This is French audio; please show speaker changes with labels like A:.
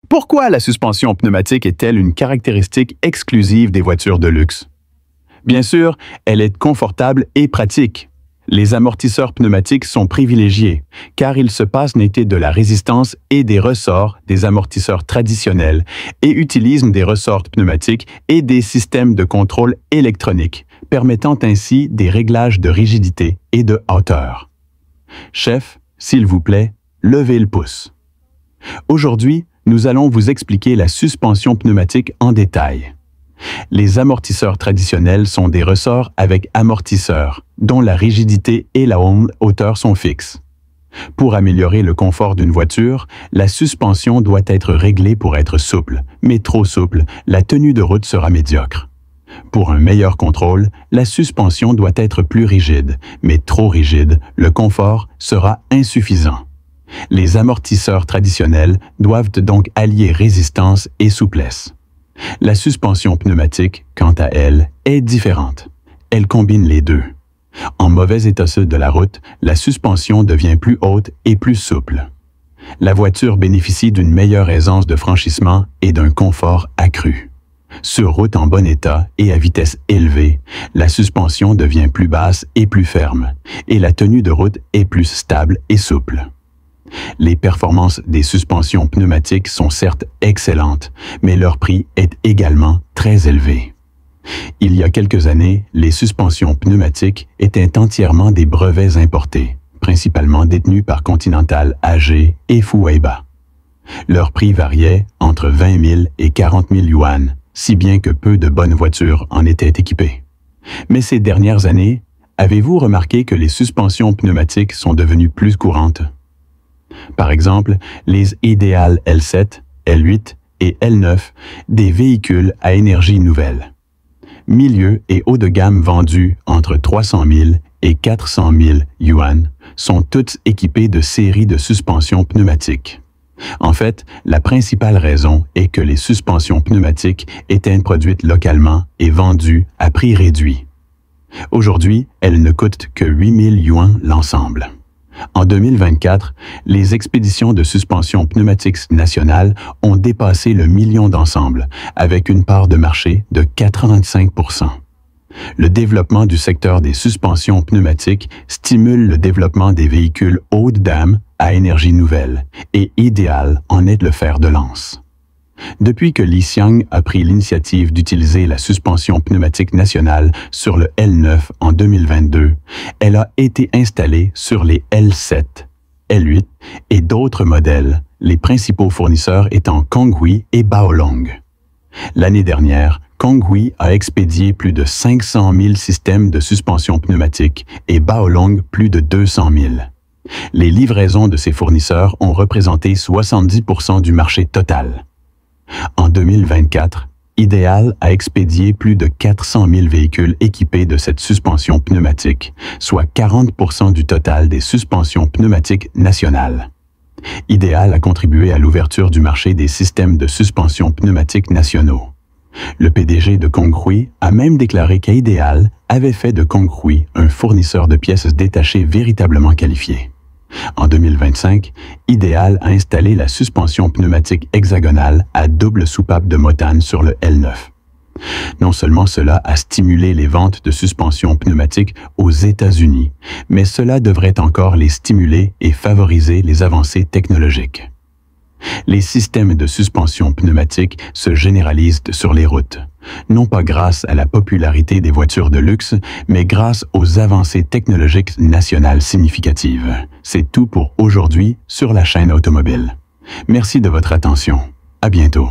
A: Pourquoi la suspension pneumatique est-elle une caractéristique exclusive des voitures de luxe? Bien sûr, elle est confortable et pratique. Les amortisseurs pneumatiques sont privilégiés, car ils se passent nettement de la résistance et des ressorts des amortisseurs traditionnels et utilisent des ressorts pneumatiques et des systèmes de contrôle électronique, permettant ainsi des réglages de rigidité et de hauteur. Chef, s'il vous plaît, levez le pouce. Aujourd'hui, nous allons vous expliquer la suspension pneumatique en détail. Les amortisseurs traditionnels sont des ressorts avec amortisseurs, dont la rigidité et la hauteur sont fixes. Pour améliorer le confort d'une voiture, la suspension doit être réglée pour être souple, mais trop souple, la tenue de route sera médiocre. Pour un meilleur contrôle, la suspension doit être plus rigide, mais trop rigide, le confort sera insuffisant. Les amortisseurs traditionnels doivent donc allier résistance et souplesse. La suspension pneumatique, quant à elle, est différente. Elle combine les deux. En mauvais état de la route, la suspension devient plus haute et plus souple. La voiture bénéficie d'une meilleure aisance de franchissement et d'un confort accru. Sur route en bon état et à vitesse élevée, la suspension devient plus basse et plus ferme, et la tenue de route est plus stable et souple. Les performances des suspensions pneumatiques sont certes excellentes, mais leur prix est également très élevé. Il y a quelques années, les suspensions pneumatiques étaient entièrement des brevets importés, principalement détenus par Continental AG et Fuwaiba. Leur prix variait entre 20 000 et 40 000 yuan, si bien que peu de bonnes voitures en étaient équipées. Mais ces dernières années, avez-vous remarqué que les suspensions pneumatiques sont devenues plus courantes? Par exemple, les Ideal L7, L8 et L9, des véhicules à énergie nouvelle. Milieu et haut de gamme vendus entre 300 000 et 400 000 yuan sont toutes équipées de séries de suspensions pneumatiques. En fait, la principale raison est que les suspensions pneumatiques étaient produites localement et vendues à prix réduit. Aujourd'hui, elles ne coûtent que 8 000 yuan l'ensemble. En 2024, les expéditions de suspension pneumatique nationales ont dépassé le million d'ensembles, avec une part de marché de 85%. Le développement du secteur des suspensions pneumatiques stimule le développement des véhicules haut de gamme à énergie nouvelle, et Ideal en est le fer de lance. Depuis que Li Xiang a pris l'initiative d'utiliser la suspension pneumatique nationale sur le L9 en 2022, elle a été installée sur les L7, L8 et d'autres modèles, les principaux fournisseurs étant Gonghui et Baolong. L'année dernière, Gonghui a expédié plus de 500 000 systèmes de suspension pneumatique et Baolong plus de 200 000. Les livraisons de ces fournisseurs ont représenté 70% du marché total. En 2024, Ideal a expédié plus de 400 000 véhicules équipés de cette suspension pneumatique, soit 40% du total des suspensions pneumatiques nationales. Ideal a contribué à l'ouverture du marché des systèmes de suspension pneumatique nationaux. Le PDG de Gonghui a même déclaré qu'Ideal avait fait de Gonghui un fournisseur de pièces détachées véritablement qualifié. En 2025, Ideal a installé la suspension pneumatique hexagonale à double soupape de motane sur le L9. Non seulement cela a stimulé les ventes de suspensions pneumatiques aux États-Unis, mais cela devrait encore les stimuler et favoriser les avancées technologiques. Les systèmes de suspension pneumatique se généralisent sur les routes, non pas grâce à la popularité des voitures de luxe, mais grâce aux avancées technologiques nationales significatives. C'est tout pour aujourd'hui sur la chaîne automobile. Merci de votre attention. À bientôt.